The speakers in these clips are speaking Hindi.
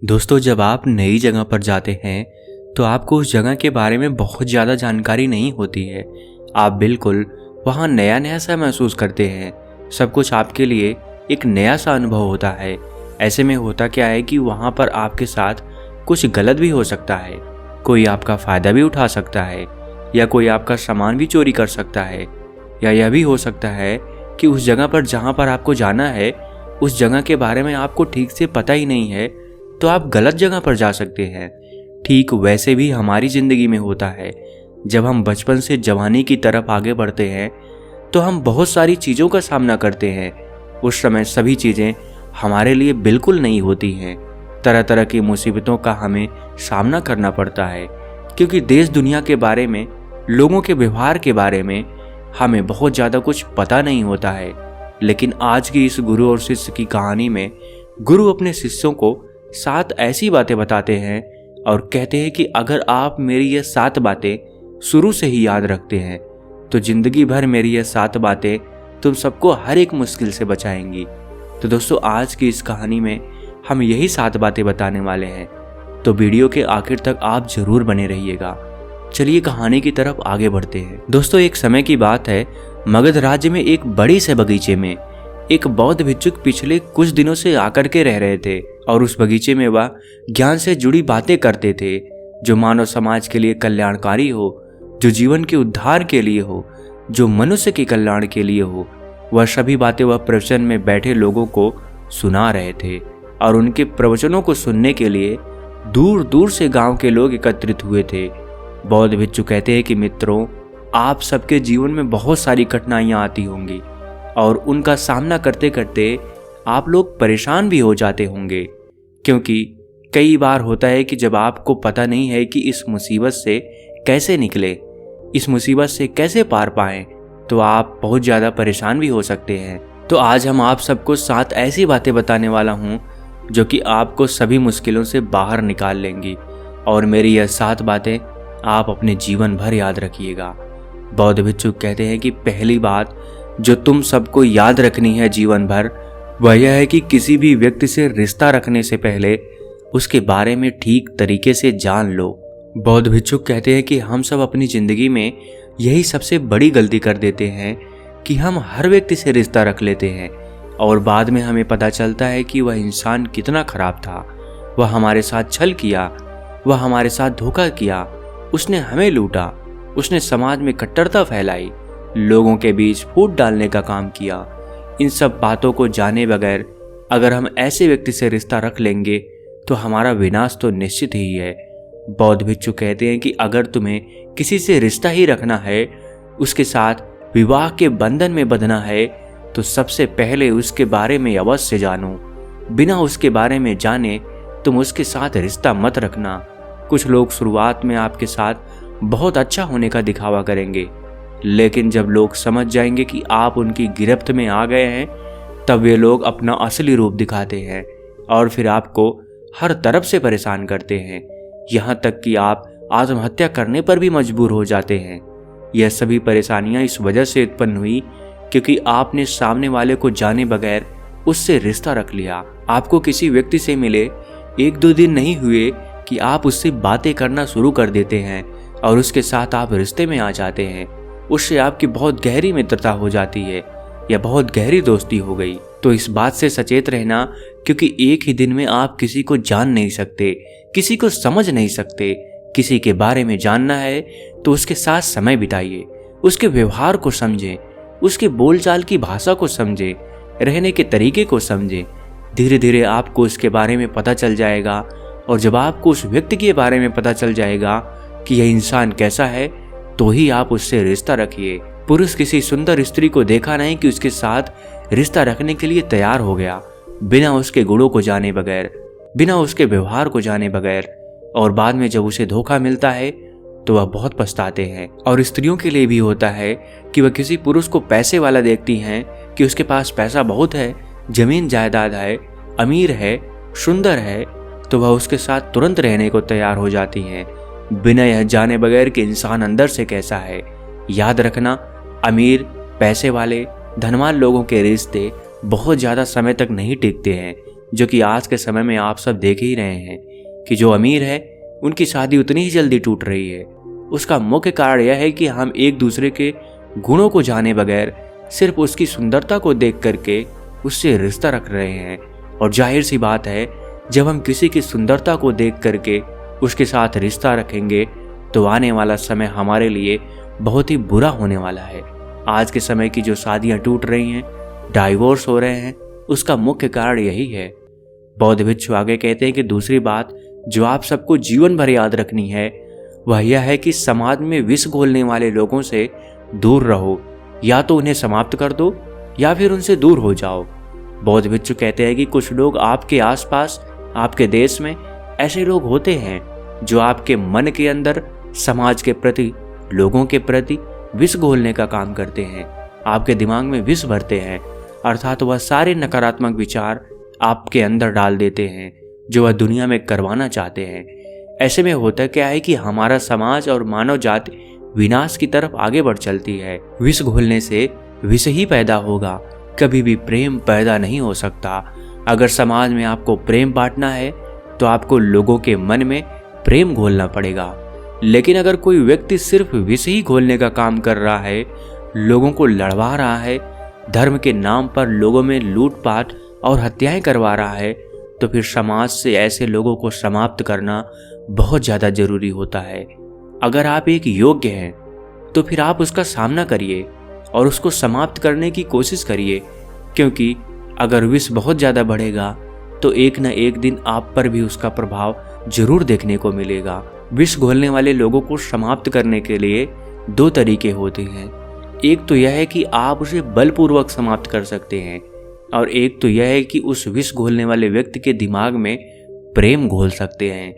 दोस्तों, जब आप नई जगह पर जाते हैं तो आपको उस जगह के बारे में बहुत ज़्यादा जानकारी नहीं होती है। आप बिल्कुल वहाँ नया नया सा महसूस करते हैं। सब कुछ आपके लिए एक नया सा अनुभव होता है। ऐसे में होता क्या है कि वहाँ पर आपके साथ कुछ गलत भी हो सकता है। कोई आपका फ़ायदा भी उठा सकता है या कोई आपका सामान भी चोरी कर सकता है, या यह भी हो सकता है कि उस जगह पर जहाँ पर आपको जाना है उस जगह के बारे में आपको ठीक से पता ही नहीं है, तो आप गलत जगह पर जा सकते हैं। ठीक वैसे भी हमारी ज़िंदगी में होता है। जब हम बचपन से जवानी की तरफ आगे बढ़ते हैं तो हम बहुत सारी चीज़ों का सामना करते हैं। उस समय सभी चीज़ें हमारे लिए बिल्कुल नहीं होती हैं। तरह तरह की मुसीबतों का हमें सामना करना पड़ता है, क्योंकि देश दुनिया के बारे में, लोगों के व्यवहार के बारे में हमें बहुत ज़्यादा कुछ पता नहीं होता है। लेकिन आज की इस गुरु और शिष्य की कहानी में गुरु अपने शिष्यों को 7 ऐसी बातें बताते हैं और कहते हैं कि अगर आप मेरी ये 7 बातें शुरू से ही याद रखते हैं तो जिंदगी भर मेरी ये 7 बातें तुम सबको हर एक मुश्किल से बचाएंगी। तो दोस्तों, आज की इस कहानी में हम यही 7 बातें बताने वाले हैं, तो वीडियो के आखिर तक आप जरूर बने रहिएगा। चलिए कहानी की तरफ आगे बढ़ते हैं। दोस्तों, एक समय की बात है, मगध राज्य में एक बड़े से बगीचे में एक बौद्ध भिक्षुक पिछले कुछ दिनों से आकर के रह रहे थे और उस बगीचे में वह ज्ञान से जुड़ी बातें करते थे जो मानव समाज के लिए कल्याणकारी हो, जो जीवन के उद्धार के लिए हो, जो मनुष्य के कल्याण के लिए हो। वह सभी बातें वह प्रवचन में बैठे लोगों को सुना रहे थे और उनके प्रवचनों को सुनने के लिए दूर दूर से गांव के लोग एकत्रित हुए थे। बौद्ध भिक्षु कहते हैं कि मित्रों, आप सबके जीवन में बहुत सारी कठिनाइयां आती होंगी और उनका सामना करते करते आप लोग परेशान भी हो जाते होंगे, क्योंकि कई बार होता है कि जब आपको पता नहीं है कि इस मुसीबत से कैसे निकले, इस मुसीबत से कैसे पार पाएं, तो आप बहुत ज़्यादा परेशान भी हो सकते हैं। तो आज हम आप सबको 7 ऐसी बातें बताने वाला हूँ जो कि आपको सभी मुश्किलों से बाहर निकाल लेंगी, और मेरी यह 7 बातें आप अपने जीवन भर याद रखिएगा। बौद्ध भिक्षु कहते हैं कि पहली बात जो तुम सबको याद रखनी है जीवन भर, वह यह है कि किसी भी व्यक्ति से रिश्ता रखने से पहले उसके बारे में ठीक तरीके से जान लो। बौद्ध भिक्षुक कहते हैं कि हम सब अपनी जिंदगी में यही सबसे बड़ी गलती कर देते हैं कि हम हर व्यक्ति से रिश्ता रख लेते हैं और बाद में हमें पता चलता है कि वह इंसान कितना खराब था। वह हमारे साथ छल किया, वह हमारे साथ धोखा किया, उसने हमें लूटा, उसने समाज में कट्टरता फैलाई, लोगों के बीच फूट डालने का काम किया। इन सब बातों को जाने बगैर अगर हम ऐसे व्यक्ति से रिश्ता रख लेंगे तो हमारा विनाश तो निश्चित ही है। बौद्ध भिक्षु कहते हैं कि अगर तुम्हें किसी से रिश्ता ही रखना है, उसके साथ विवाह के बंधन में बंधना है, तो सबसे पहले उसके बारे में अवश्य जानो। बिना उसके बारे में जाने तुम उसके साथ रिश्ता मत रखना। कुछ लोग शुरुआत में आपके साथ बहुत अच्छा होने का दिखावा करेंगे, लेकिन जब लोग समझ जाएंगे कि आप उनकी गिरफ्त में आ गए हैं, तब वे लोग अपना असली रूप दिखाते हैं और फिर आपको हर तरफ से परेशान करते हैं, यहाँ तक कि आप आत्महत्या करने पर भी मजबूर हो जाते हैं। यह सभी परेशानियां इस वजह से उत्पन्न हुई क्योंकि आपने सामने वाले को जाने बगैर उससे रिश्ता रख लिया। आपको किसी व्यक्ति से मिले 1-2 दिन नहीं हुए कि आप उससे बातें करना शुरू कर देते हैं और उसके साथ आप रिश्ते में आ जाते हैं। उससे आपकी बहुत गहरी मित्रता हो जाती है या बहुत गहरी दोस्ती हो गई। तो इस बात से सचेत रहना, क्योंकि एक ही दिन में आप किसी को जान नहीं सकते, किसी को समझ नहीं सकते। किसी के बारे में जानना है तो उसके साथ समय बिताइए, उसके व्यवहार को समझें, उसके बोलचाल की भाषा को समझें, रहने के तरीके को समझें। धीरे धीरे आपको उसके बारे में पता चल जाएगा, और जब आपको उस व्यक्ति के बारे में पता चल जाएगा कि यह इंसान कैसा है, तो ही आप उससे रिश्ता रखिए। पुरुष किसी सुंदर स्त्री को देखा नहीं कि उसके साथ रिश्ता रखने के लिए तैयार हो गया, बिना उसके गुणों को जाने बगैर, बिना उसके व्यवहार को जाने बगैर, और बाद में जब उसे धोखा मिलता है तो वह बहुत पछताते हैं। और स्त्रियों के लिए भी होता है कि वह किसी पुरुष को पैसे वाला देखती हैं कि उसके पास पैसा बहुत है, जमीन जायदाद है, अमीर है, सुंदर है, तो वह उसके साथ तुरंत रहने को तैयार हो जाती हैं, बिना यह जाने बगैर कि इंसान अंदर से कैसा है। याद रखना, अमीर, पैसे वाले, धनवान लोगों के रिश्ते बहुत ज़्यादा समय तक नहीं टिकते हैं। जो कि आज के समय में आप सब देख ही रहे हैं कि जो अमीर है उनकी शादी उतनी ही जल्दी टूट रही है। उसका मुख्य कारण यह है कि हम एक दूसरे के गुणों को जाने बगैर सिर्फ उसकी सुंदरता को देख करके उससे रिश्ता रख रहे हैं। और जाहिर सी बात है, जब हम किसी की सुंदरता को देख करके उसके साथ रिश्ता रखेंगे तो आने वाला समय हमारे लिए बहुत ही बुरा होने वाला है। आज के समय की जो शादियां टूट रही हैं, डाइवोर्स हो रहे हैं, उसका मुख्य कारण यही है। बौद्ध भिक्षु आगे कहते हैं कि दूसरी बात जो आप सबको जीवन भर याद रखनी है वह यह है कि समाज में विष घोलने वाले लोगों से दूर रहो। या तो उन्हें समाप्त कर दो या फिर उनसे दूर हो जाओ। बौद्ध भिक्षु कहते हैं कि कुछ लोग आपके आसपास, आपके देश में ऐसे लोग होते हैं जो आपके मन के अंदर समाज के प्रति, लोगों के प्रति विष घोलने का काम करते हैं। आपके दिमाग में विष भरते हैं, अर्थात वह सारे नकारात्मक विचार आपके अंदर डाल देते हैं जो वह दुनिया में करवाना चाहते हैं। ऐसे में होता क्या है कि हमारा समाज और मानव जाति विनाश की तरफ आगे बढ़ चलती है। विष घोलने से विष ही पैदा होगा, कभी भी प्रेम पैदा नहीं हो सकता। अगर समाज में आपको प्रेम बांटना है तो आपको लोगों के मन में प्रेम घोलना पड़ेगा। लेकिन अगर कोई व्यक्ति सिर्फ विष ही घोलने का काम कर रहा है, लोगों को लड़वा रहा है, धर्म के नाम पर लोगों में लूटपाट और हत्याएं करवा रहा है, तो फिर समाज से ऐसे लोगों को समाप्त करना बहुत ज़्यादा जरूरी होता है। अगर आप एक योग्य हैं तो फिर आप उसका सामना करिए और उसको समाप्त करने की कोशिश करिए, क्योंकि अगर विष बहुत ज़्यादा बढ़ेगा तो एक न एक दिन आप पर भी उसका प्रभाव जरूर देखने को मिलेगा। विष घोलने वाले लोगों को समाप्त करने के लिए दो तरीके होते हैं। एक तो यह है कि आप उसे बलपूर्वक समाप्त कर सकते हैं, और एक तो यह है कि उस विष घोलने वाले व्यक्ति के दिमाग में प्रेम घोल सकते हैं,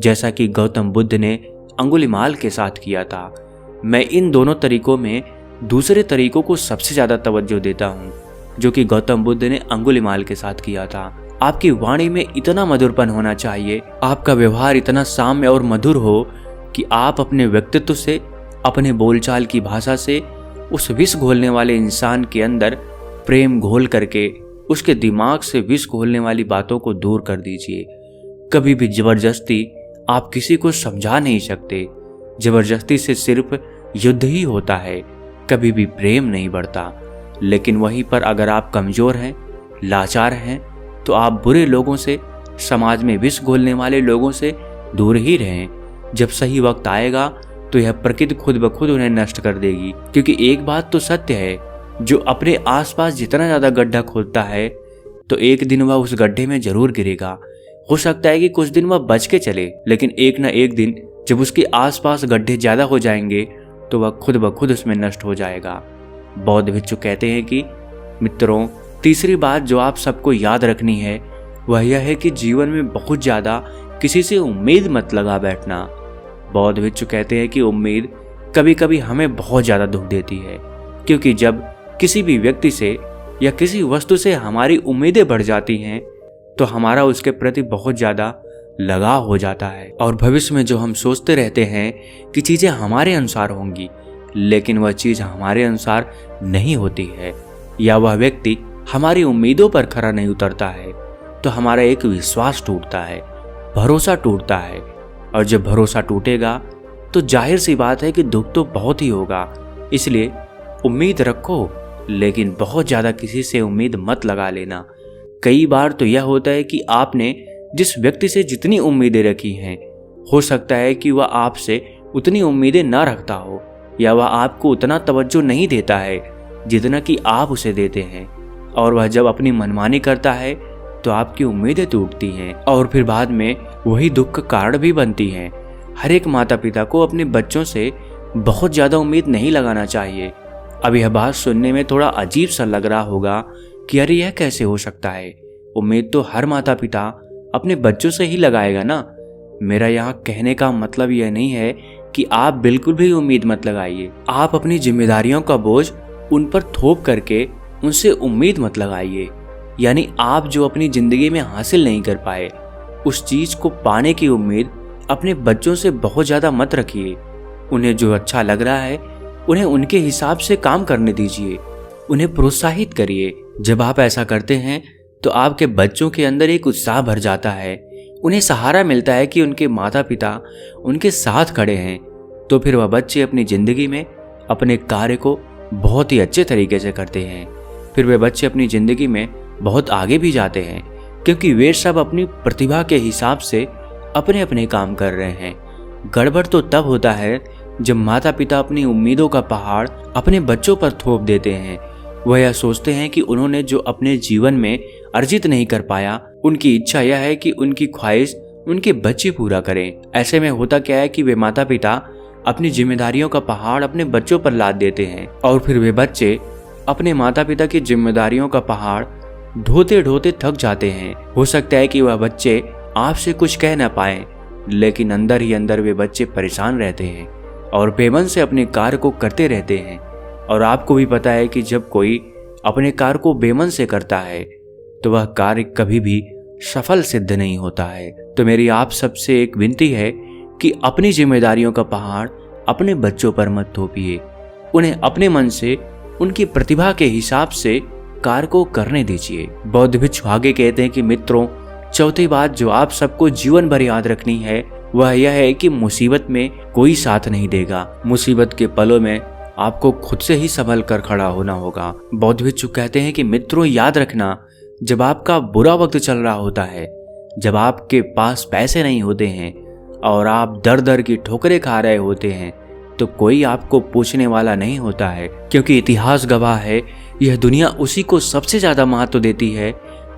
जैसा कि गौतम बुद्ध ने अंगुलीमाल के साथ किया था। मैं इन दोनों तरीकों में दूसरे तरीकों को सबसे ज्यादा तवज्जो देता हूँ, जो कि गौतम बुद्ध ने अंगुलीमाल के साथ किया था। आपकी वाणी में इतना मधुरपन होना चाहिए, आपका व्यवहार इतना साम्य और मधुर हो कि आप अपने व्यक्तित्व से, अपने बोलचाल की भाषा से उस विष घोलने वाले इंसान के अंदर प्रेम घोल करके उसके दिमाग से विष घोलने वाली बातों को दूर कर दीजिए। कभी भी जबरदस्ती आप किसी को समझा नहीं सकते। जबरदस्ती से सिर्फ युद्ध ही होता है, कभी भी प्रेम नहीं बढ़ता। लेकिन वहीं पर अगर आप कमजोर हैं, लाचार हैं, तो आप बुरे लोगों से, समाज में विष घोलने वाले लोगों से दूर ही रहें। जब सही वक्त आएगा तो यह प्रकृति खुद ब खुद उन्हें नष्ट कर देगी। क्योंकि एक बात तो सत्य है, जो अपने आसपास जितना ज्यादा गड्ढा खोदता है तो एक दिन वह उस गड्ढे में जरूर गिरेगा। हो सकता है कि कुछ दिन वह बच के चले, लेकिन एक न एक दिन जब उसके आसपास गड्ढे ज्यादा हो जाएंगे तो वह खुद ब खुद उसमें नष्ट हो जाएगा। बौद्ध भिक्षु कहते हैं कि मित्रों, तीसरी बात जो आप सबको याद रखनी है वह यह है कि जीवन में बहुत ज्यादा किसी से उम्मीद मत लगा बैठना। बौद्ध भिक्षु कहते हैं कि उम्मीद कभी कभी हमें बहुत ज्यादा दुख देती है, क्योंकि जब किसी भी व्यक्ति से या किसी वस्तु से हमारी उम्मीदें बढ़ जाती हैं तो हमारा उसके प्रति बहुत ज्यादा लगाव हो जाता है, और भविष्य में जो हम सोचते रहते हैं कि चीजें हमारे अनुसार होंगी, लेकिन वह चीज हमारे अनुसार नहीं होती है, या वह व्यक्ति हमारी उम्मीदों पर खरा नहीं उतरता है, तो हमारा एक विश्वास टूटता है, भरोसा टूटता है। और जब भरोसा टूटेगा तो जाहिर सी बात है कि दुख तो बहुत ही होगा। इसलिए उम्मीद रखो, लेकिन बहुत ज्यादा किसी से उम्मीद मत लगा लेना। कई बार तो यह होता है कि आपने जिस व्यक्ति से जितनी उम्मीदें रखी हैं, हो सकता है कि वह आपसे उतनी उम्मीदें ना रखता हो, या वह आपको उतना तवज्जो नहीं देता है जितना कि आप उसे देते हैं। और वह जब अपनी मनमानी करता है तो आपकी उम्मीदें टूटती हैं, और फिर बाद में वही दुख का कारण भी बनती हैं। हर एक माता पिता को अपने बच्चों से बहुत ज़्यादा उम्मीद नहीं लगाना चाहिए। अब यह बात सुनने में थोड़ा अजीब सा लग रहा होगा कि अरे यह कैसे हो सकता है, उम्मीद तो हर माता पिता अपने बच्चों से ही लगाएगा ना। मेरा यहाँ कहने का मतलब यह नहीं है कि आप बिल्कुल भी उम्मीद मत लगाइए। आप अपनी जिम्मेदारियों का बोझ उन पर थोप करके उनसे उम्मीद मत लगाइए। यानी आप जो अपनी जिंदगी में हासिल नहीं कर पाए, उस चीज को पाने की उम्मीद अपने बच्चों से बहुत ज्यादा मत रखिए। उन्हें जो अच्छा लग रहा है उन्हें उनके हिसाब से काम करने दीजिए, उन्हें प्रोत्साहित करिए। जब आप ऐसा करते हैं तो आपके बच्चों के अंदर एक उत्साह भर जाता है, उन्हें सहारा मिलता है कि उनके माता पिता उनके साथ खड़े हैं। तो फिर वह बच्चे अपनी जिंदगी में अपने कार्य को बहुत ही अच्छे तरीके से करते हैं। फिर वे बच्चे अपनी जिंदगी में बहुत आगे भी जाते हैं, क्योंकि वे सब अपनी प्रतिभा के हिसाब से अपने अपने काम कर रहे हैं। गड़बड़ तो तब होता है जब माता पिता अपनी उम्मीदों का पहाड़ अपने बच्चों पर थोप देते हैं। वह यह सोचते हैं कि उन्होंने जो अपने जीवन में अर्जित नहीं कर पाया, उनकी इच्छा यह है कि उनकी ख्वाहिश उनके बच्चे पूरा करें। ऐसे में होता क्या है कि वे माता पिता अपनी जिम्मेदारियों का पहाड़ अपने बच्चों पर लाद देते हैं और फिर वे बच्चे अपने माता पिता की जिम्मेदारियों का पहाड़ ढोते ढोते थक जाते हैं। हो सकता है कि वह बच्चे आपसे कुछ कह न पाए, लेकिन अंदर ही अंदर वे बच्चे परेशान रहते हैं और बेमन से अपने कार्य को करते रहते हैं। और आपको भी पता है कि जब कोई अपने कार्य को बेमन से करता है तो वह कार्य कभी भी सफल सिद्ध नहीं होता है। तो मेरी आप सबसे एक विनती है कि अपनी जिम्मेदारियों का पहाड़ अपने बच्चों पर मत थोपिए। उन्हें अपने मन से उनकी प्रतिभा के हिसाब से कार्य को करने दीजिए। बौद्ध भिक्षु आगे कहते हैं कि मित्रों, चौथी बात जो आप सबको जीवन भर याद रखनी है वह यह है कि मुसीबत में कोई साथ नहीं देगा। मुसीबत के पलों में आपको खुद से ही संभल कर खड़ा होना होगा। बौद्ध भिक्षु कहते हैं कि मित्रों, याद रखना, जब आपका बुरा वक्त चल रहा होता है, जब आपके पास पैसे नहीं होते हैं और आप दर दर की ठोकरें खा रहे होते हैं, तो कोई आपको पूछने वाला नहीं होता है, क्योंकि इतिहास गवाह है यह दुनिया उसी को सबसे ज्यादा महत्व देती है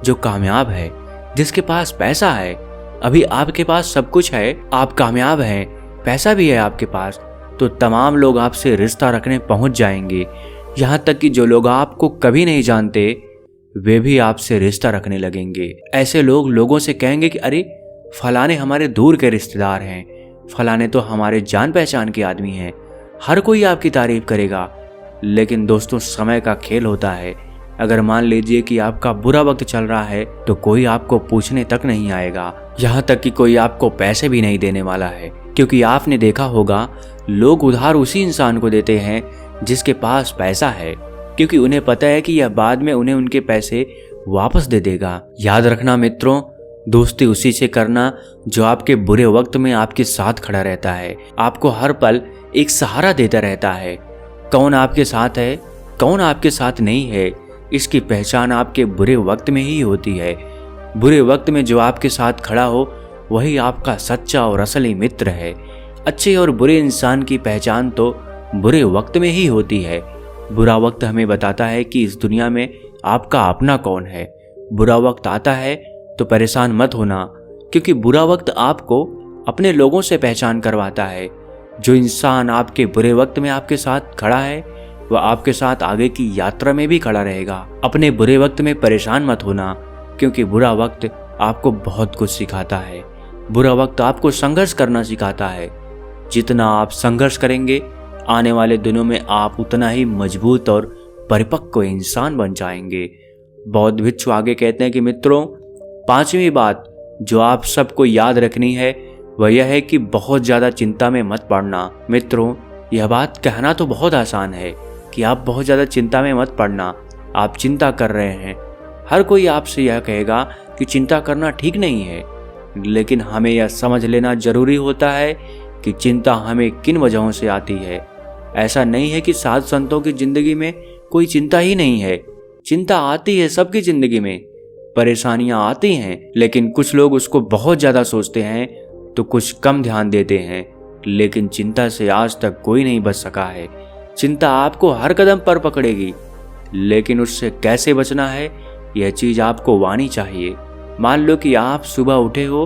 जो कामयाब है, जिसके पास पैसा है। अभी आपके पास सब कुछ है, आप कामयाब हैं, पैसा भी है आपके पास, तो तमाम लोग आपसे रिश्ता रखने पहुंच जाएंगे। यहाँ तक कि जो लोग आपको कभी नहीं जानते वे भी आपसे रिश्ता रखने लगेंगे। ऐसे लोग लोगों से कहेंगे कि अरे फलाने हमारे दूर के रिश्तेदार हैं, फलाने तो हमारे जान पहचान के आदमी हैं। हर कोई आपकी तारीफ करेगा। लेकिन दोस्तों, समय का खेल होता है। अगर मान लीजिए कि आपका बुरा वक्त चल रहा है तो कोई आपको पूछने तक नहीं आएगा, यहाँ तक कि कोई आपको पैसे भी नहीं देने वाला है, क्योंकि आपने देखा होगा लोग उधार उसी इंसान को देते हैं जिसके पास पैसा है, क्योंकि उन्हें पता है कि यह बाद में उन्हें उनके पैसे वापस दे देगा। याद रखना मित्रों, दोस्ती उसी से करना जो आपके बुरे वक्त में आपके साथ खड़ा रहता है, आपको हर पल एक सहारा देता रहता है। कौन आपके साथ है, कौन आपके साथ नहीं है, इसकी पहचान आपके बुरे वक्त में ही होती है। बुरे वक्त में जो आपके साथ खड़ा हो वही आपका सच्चा और असली मित्र है। अच्छे और बुरे इंसान की पहचान तो बुरे वक्त में ही होती है। बुरा वक्त हमें बताता है कि इस दुनिया में आपका अपना कौन है। बुरा वक्त आता है तो परेशान मत होना, क्योंकि बुरा वक्त आपको अपने लोगों से पहचान करवाता है। जो इंसान आपके बुरे वक्त में आपके साथ खड़ा है वह आपके साथ आगे की यात्रा में भी खड़ा रहेगा। अपने बुरे वक्त में परेशान मत होना, क्योंकि बुरा वक्त आपको बहुत कुछ सिखाता है। बुरा वक्त आपको संघर्ष करना सिखाता है। जितना आप संघर्ष करेंगे, आने वाले दिनों में आप उतना ही मजबूत और परिपक्व इंसान बन जाएंगे। बौद्ध भिक्षु आगे कहते हैं कि मित्रों, पांचवी बात जो आप सबको याद रखनी है वह यह है कि बहुत ज्यादा चिंता में मत पड़ना। मित्रों, यह बात कहना तो बहुत आसान है कि आप बहुत ज्यादा चिंता में मत पड़ना, आप चिंता कर रहे हैं। हर कोई आपसे यह कहेगा कि चिंता करना ठीक नहीं है, लेकिन हमें यह समझ लेना जरूरी होता है कि चिंता हमें किन वजहों से आती है। ऐसा नहीं है कि साध संतों की जिंदगी में कोई चिंता ही नहीं है। चिंता आती है सबकी जिंदगी में, परेशानियां आती हैं, लेकिन कुछ लोग उसको बहुत ज्यादा सोचते हैं तो कुछ कम ध्यान देते हैं। लेकिन चिंता से आज तक कोई नहीं बच सका है। चिंता आपको हर कदम पर पकड़ेगी, लेकिन उससे कैसे बचना है यह चीज आपको आनी चाहिए। मान लो कि आप सुबह उठे हो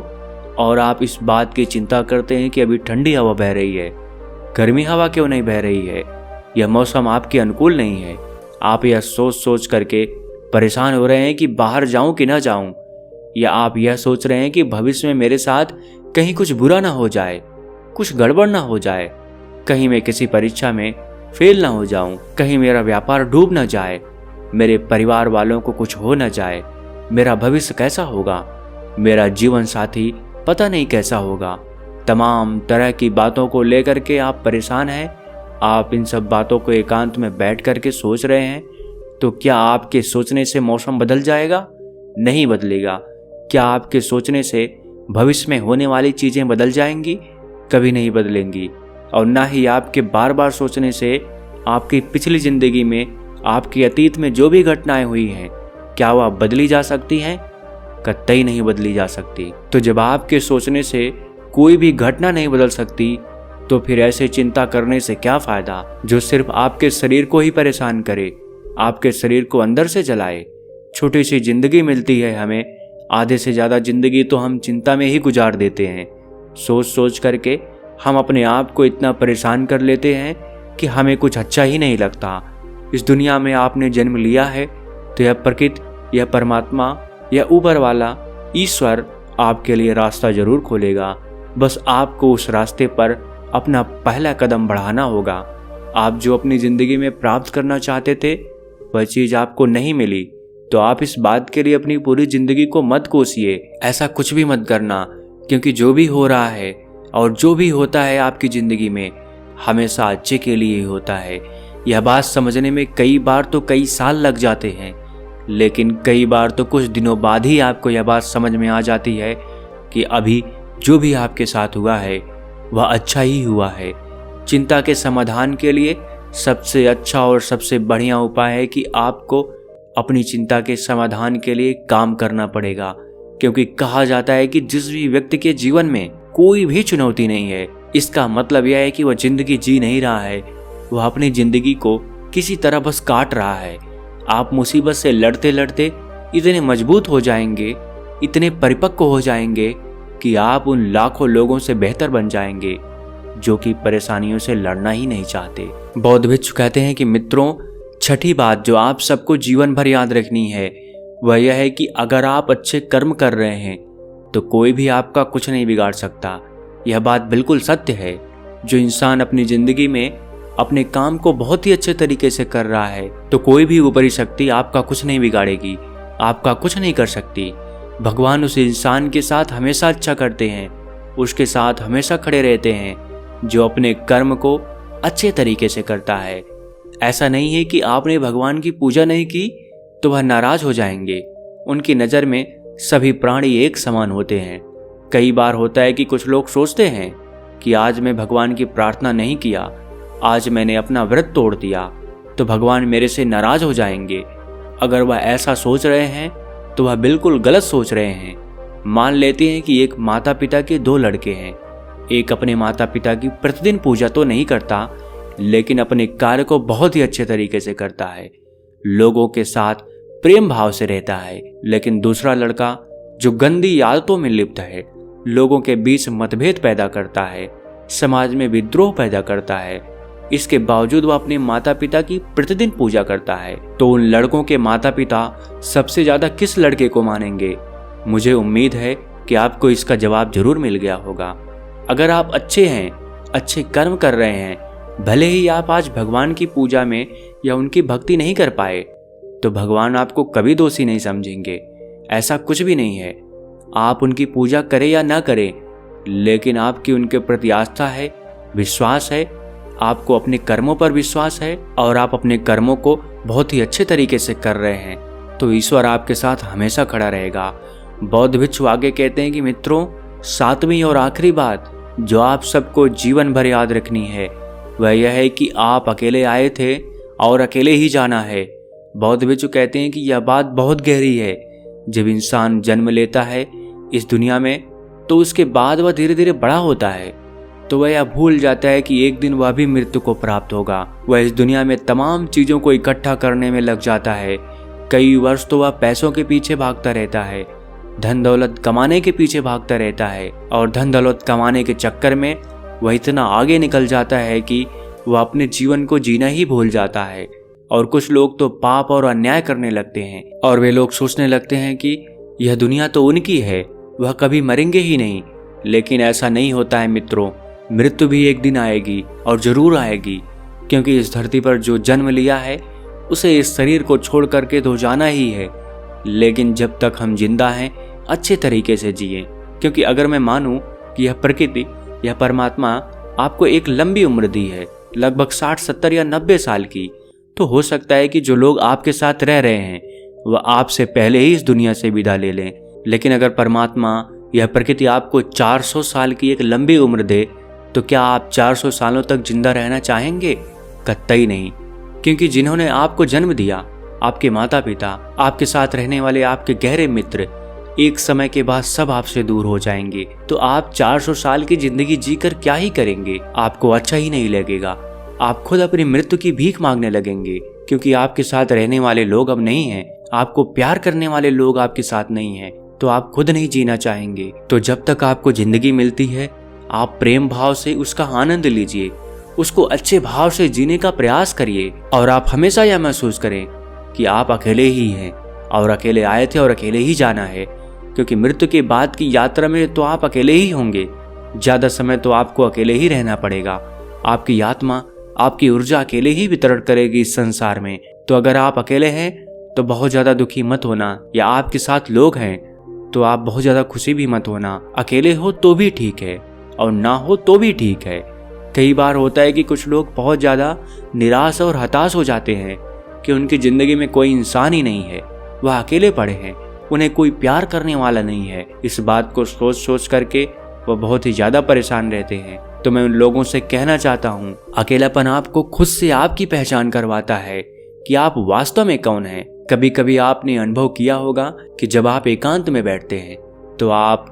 और आप इस बात की चिंता करते हैं कि अभी ठंडी हवा बह रही है, गर्मी हवा क्यों नहीं बह रही है, यह मौसम आपके अनुकूल नहीं है। आप यह सोच सोच करके परेशान हो रहे हैं कि बाहर जाऊं कि ना जाऊं, या आप यह सोच रहे हैं कि भविष्य में मेरे साथ कहीं कुछ बुरा ना हो जाए, कुछ गड़बड़ ना हो जाए, कहीं मैं किसी परीक्षा में फेल ना हो जाऊं, कहीं मेरा व्यापार डूब ना जाए, मेरे परिवार वालों को कुछ हो ना जाए, मेरा भविष्य कैसा होगा, मेरा जीवन साथी पता नहीं कैसा होगा। तमाम तरह की बातों को लेकर के आप परेशान हैं। आप इन सब बातों को एकांत में बैठ करके सोच रहे हैं, तो क्या आपके सोचने से मौसम बदल जाएगा? नहीं बदलेगा। क्या आपके सोचने से भविष्य में होने वाली चीज़ें बदल जाएंगी? कभी नहीं बदलेंगी। और ना ही आपके बार बार सोचने से आपकी पिछली ज़िंदगी में, आपके अतीत में जो भी घटनाएं हुई हैं, क्या वह बदली जा सकती हैं? कतई नहीं बदली जा सकती। तो जब आपके सोचने से कोई भी घटना नहीं बदल सकती, तो फिर ऐसे चिंता करने से क्या फ़ायदा जो सिर्फ आपके शरीर को ही परेशान करे, आपके शरीर को अंदर से जलाए। छोटी सी जिंदगी मिलती है हमें, आधे से ज़्यादा जिंदगी तो हम चिंता में ही गुजार देते हैं। सोच सोच करके हम अपने आप को इतना परेशान कर लेते हैं कि हमें कुछ अच्छा ही नहीं लगता। इस दुनिया में आपने जन्म लिया है तो यह प्रकृति, यह परमात्मा, यह ऊपर वाला ईश्वर आपके लिए रास्ता जरूर खोलेगा। बस आपको उस रास्ते पर अपना पहला कदम बढ़ाना होगा। आप जो अपनी ज़िंदगी में प्राप्त करना चाहते थे वह चीज़ आपको नहीं मिली, तो आप इस बात के लिए अपनी पूरी ज़िंदगी को मत कोसिए। ऐसा कुछ भी मत करना, क्योंकि जो भी हो रहा है और जो भी होता है आपकी ज़िंदगी में हमेशा अच्छे के लिए ही होता है। यह बात समझने में कई बार तो कई साल लग जाते हैं, लेकिन कई बार तो कुछ दिनों बाद ही आपको यह बात समझ में आ जाती है कि अभी जो भी आपके साथ हुआ है वह अच्छा ही हुआ है। चिंता के समाधान के लिए सबसे अच्छा और सबसे बढ़िया उपाय है कि आपको अपनी चिंता के समाधान के लिए काम करना पड़ेगा, क्योंकि कहा जाता है कि जिस भी व्यक्ति के जीवन में कोई भी चुनौती नहीं है, इसका मतलब यह है कि वह जिंदगी जी नहीं रहा है, वह अपनी जिंदगी को किसी तरह बस काट रहा है। आप मुसीबत से लड़ते लड़ते इतने मजबूत हो जाएंगे, इतने परिपक्व हो जाएंगे कि आप उन लाखों लोगों से बेहतर बन जाएंगे जो कि परेशानियों से लड़ना ही नहीं चाहते। बौद्ध भिक्षु कहते हैं कि मित्रों, छठी बात जो आप सबको जीवन भर याद रखनी है वह यह है कि अगर आप अच्छे कर्म कर रहे हैं तो कोई भी आपका कुछ नहीं बिगाड़ सकता। यह बात बिल्कुल सत्य है। जो इंसान अपनी जिंदगी में अपने काम को बहुत ही अच्छे तरीके से कर रहा है तो कोई भी ऊपरी शक्ति आपका कुछ नहीं बिगाड़ेगी, आपका कुछ नहीं कर सकती। भगवान उस इंसान के साथ हमेशा अच्छा करते हैं, उसके साथ हमेशा खड़े रहते हैं जो अपने कर्म को अच्छे तरीके से करता है। ऐसा नहीं है कि आपने भगवान की पूजा नहीं की तो वह नाराज हो जाएंगे। उनकी नज़र में सभी प्राणी एक समान होते हैं। कई बार होता है कि कुछ लोग सोचते हैं कि आज मैं भगवान की प्रार्थना नहीं किया, आज मैंने अपना व्रत तोड़ दिया तो भगवान मेरे से नाराज हो जाएंगे। अगर वह ऐसा सोच रहे हैं तो वह बिल्कुल गलत सोच रहे हैं। मान लेते हैं कि एक माता पिता के दो लड़के हैं। एक अपने माता पिता की प्रतिदिन पूजा तो नहीं करता, लेकिन अपने कार्य को बहुत ही अच्छे तरीके से करता है, लोगों के साथ प्रेम भाव से रहता है। लेकिन दूसरा लड़का जो गंदी आदतों में लिप्त है, लोगों के बीच मतभेद पैदा करता है, समाज में विद्रोह पैदा करता है, इसके बावजूद वह अपने माता पिता की प्रतिदिन पूजा करता है। तो उन लड़कों के माता पिता सबसे ज्यादा किस लड़के को मानेंगे? मुझे उम्मीद है कि आपको इसका जवाब जरूर मिल गया होगा। अगर आप अच्छे हैं, अच्छे कर्म कर रहे हैं, भले ही आप आज भगवान की पूजा में या उनकी भक्ति नहीं कर पाए, तो भगवान आपको कभी दोषी नहीं समझेंगे। ऐसा कुछ भी नहीं है। आप उनकी पूजा करें या ना करें, लेकिन आपकी उनके प्रति आस्था है, विश्वास है, आपको अपने कर्मों पर विश्वास है और आप अपने कर्मों को बहुत ही अच्छे तरीके से कर रहे हैं, तो ईश्वर आपके साथ हमेशा खड़ा रहेगा। बौद्ध भिक्षु आगे कहते हैं कि मित्रों, सातवीं और आखिरी बात जो आप सबको जीवन भर याद रखनी है वह यह है कि आप अकेले आए थे और अकेले ही जाना है। बौद्ध भिक्षु कहते हैं कि यह बात बहुत गहरी है। जब इंसान जन्म लेता है इस दुनिया में तो उसके बाद वह धीरे धीरे बड़ा होता है, तो वह यह भूल जाता है कि एक दिन वह भी मृत्यु को प्राप्त होगा। वह इस दुनिया में तमाम चीज़ों को इकट्ठा करने में लग जाता है। कई वर्ष तो वह पैसों के पीछे भागता रहता है, धन दौलत कमाने के पीछे भागता रहता है, और धन दौलत कमाने के चक्कर में वह इतना आगे निकल जाता है कि वह अपने जीवन को जीना ही भूल जाता है। और कुछ लोग तो पाप और अन्याय करने लगते हैं और वे लोग सोचने लगते हैं कि यह दुनिया तो उनकी है, वह कभी मरेंगे ही नहीं। लेकिन ऐसा नहीं होता है मित्रों, मृत्यु भी एक दिन आएगी और जरूर आएगी, क्योंकि इस धरती पर जो जन्म लिया है उसे इस शरीर को छोड़ करके तो जाना ही है। लेकिन जब तक हम जिंदा हैं अच्छे तरीके से जिए, क्योंकि अगर मैं मानूं कि यह प्रकृति, यह परमात्मा आपको एक लंबी उम्र दी है, लगभग 60, 70 या 90 साल की, तो हो सकता है कि जो लोग आपके साथ रह रहे हैं वह आपसे पहले ही इस दुनिया से विदा ले लें। लेकिन अगर परमात्मा यह प्रकृति आपको 400 साल की एक लंबी उम्र दे तो क्या आप 400 सालों तक जिंदा रहना चाहेंगे? कतई नहीं, क्योंकि जिन्होंने आपको जन्म दिया, आपके माता पिता, आपके साथ रहने वाले आपके गहरे मित्र, एक समय के बाद सब आपसे दूर हो जाएंगे। तो आप 400 साल की जिंदगी जीकर क्या ही करेंगे? आपको अच्छा ही नहीं लगेगा। आप खुद अपनी मृत्यु की भीख मांगने लगेंगे, क्योंकि आपके साथ रहने वाले लोग अब नहीं हैं। आपको प्यार करने वाले लोग आपके साथ नहीं हैं, तो आप खुद नहीं जीना चाहेंगे। तो जब तक आपको जिंदगी मिलती है, आप प्रेम भाव से उसका आनंद लीजिए, उसको अच्छे भाव से जीने का प्रयास करिए। और आप हमेशा यह महसूस करें कि आप अकेले ही हैं और अकेले आए थे और अकेले ही जाना है, क्योंकि मृत्यु के बाद की यात्रा में तो आप अकेले ही होंगे। ज्यादा समय तो आपको अकेले ही रहना पड़ेगा। आपकी आत्मा, आपकी ऊर्जा अकेले ही वितरण करेगी इस संसार में। तो अगर आप अकेले हैं तो बहुत ज्यादा दुखी मत होना, या आपके साथ लोग हैं तो आप बहुत ज्यादा खुशी भी मत होना। अकेले हो तो भी ठीक है और ना हो तो भी ठीक है। कई बार होता है कि कुछ लोग बहुत ज्यादा निराश और हताश हो जाते हैं कि उनकी जिंदगी में कोई इंसान ही नहीं है, वह अकेले पड़े हैं, उन्हें कोई प्यार करने वाला नहीं है। इस बात को सोच सोच करके वह बहुत ही ज्यादा परेशान रहते हैं। तो मैं उन लोगों से कहना चाहता हूँ, अकेलापन आपको खुद से आपकी पहचान करवाता है कि आप वास्तव में कौन हैं। कभी कभी आपने अनुभव किया होगा कि जब आप एकांत में बैठते हैं तो आप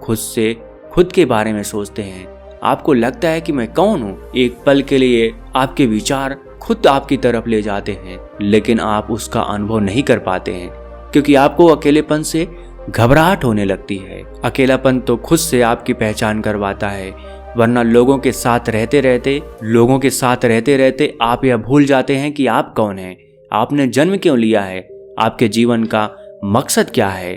खुद के बारे में सोचते हैं। आपको लगता है कि मैं कौन हूँ। एक पल के लिए आपके विचार खुद आपकी तरफ ले जाते हैं, लेकिन आप उसका अनुभव नहीं कर पाते हैं, क्योंकि आपको अकेलेपन से घबराहट होने लगती है। अकेलापन तो खुद से आपकी पहचान करवाता है, वरना लोगों के साथ रहते रहते आप यह भूल जाते हैं कि आप कौन हैं, आपने जन्म क्यों लिया है, आपके जीवन का मकसद क्या है।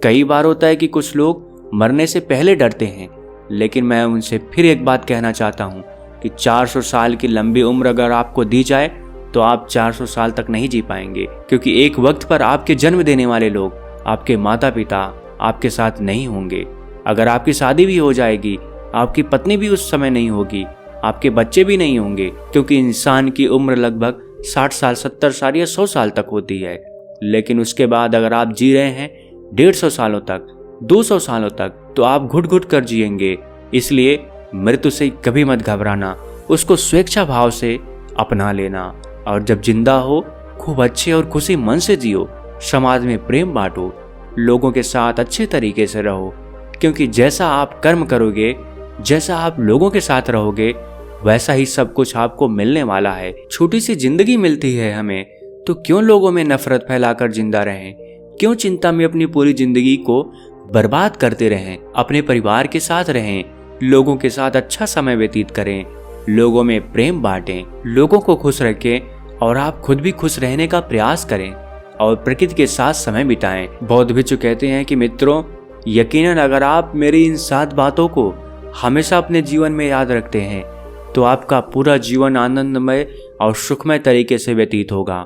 कई बार होता है कि कुछ लोग मरने से पहले डरते हैं, लेकिन मैं उनसे फिर एक बात कहना चाहता हूँ कि 400 साल की लंबी उम्र अगर आपको दी जाए तो आप 400 साल तक नहीं जी पाएंगे, क्योंकि एक वक्त पर आपके जन्म देने वाले लोग, आपके माता पिता आपके साथ नहीं होंगे। अगर आपकी शादी भी हो जाएगी, आपकी पत्नी भी उस समय नहीं होगी, आपके बच्चे भी नहीं होंगे, क्योंकि इंसान की उम्र लगभग 60 साल, 70 साल या 100 साल तक होती है। लेकिन उसके बाद अगर आप जी रहे हैं 150 सालों तक, 200 सालों तक, तो आप घुट घुट कर जिएंगे। इसलिए मृत्यु से कभी मत घबराना, उसको स्वेच्छा भाव से अपना लेना, और जब जिंदा हो खूब अच्छे और खुशी मन से जियो, समाज में प्रेम बांटो, लोगों के साथ अच्छे तरीके से रहो, क्योंकि जैसा आप कर्म करोगे, जैसा आप लोगों के साथ रहोगे, वैसा ही सब कुछ आपको मिलने वाला है। छोटी सी जिंदगी मिलती है हमें, तो क्यों लोगों में नफरत फैलाकर जिंदा रहें? क्यों चिंता में अपनी पूरी जिंदगी को बर्बाद करते रहें? अपने परिवार के साथ रहें, लोगों के साथ अच्छा समय व्यतीत करें, लोगों में प्रेम बांटें, लोगों को खुश रखें, और आप खुद भी खुश रहने का प्रयास करें और प्रकृति के साथ समय बिताएं। बौद्ध भिक्षु कहते हैं कि मित्रों, यकीनन अगर आप मेरी इन 7 बातों को हमेशा अपने जीवन में याद रखते हैं तो आपका पूरा जीवन आनंदमय और सुखमय तरीके से व्यतीत होगा।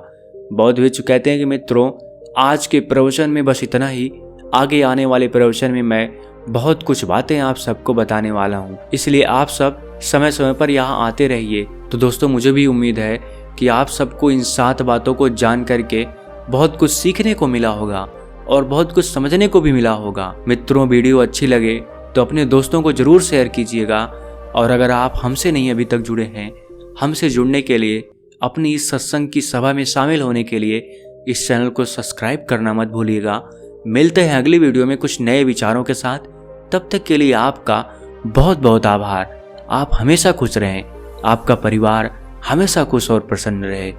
बौद्ध भिक्षु कहते हैं कि मित्रों, आज के प्रवचन में बस इतना ही। आगे आने वाले प्रवचन में मैं बहुत कुछ बातें आप सबको बताने वाला हूँ, इसलिए आप सब समय समय पर यहाँ आते रहिए। तो दोस्तों, मुझे भी उम्मीद है कि आप सबको इन 7 बातों को जान करके बहुत कुछ सीखने को मिला होगा और बहुत कुछ समझने को भी मिला होगा। मित्रों, वीडियो अच्छी लगे तो अपने दोस्तों को जरूर शेयर कीजिएगा, और अगर आप हमसे नहीं अभी तक जुड़े हैं, हमसे जुड़ने के लिए, अपनी इस सत्संग की सभा में शामिल होने के लिए इस चैनल को सब्सक्राइब करना मत भूलिएगा। मिलते हैं अगली वीडियो में कुछ नए विचारों के साथ। तब तक के लिए आपका बहुत बहुत आभार। आप हमेशा खुश रहें, आपका परिवार हमेशा खुश और प्रसन्न रहे।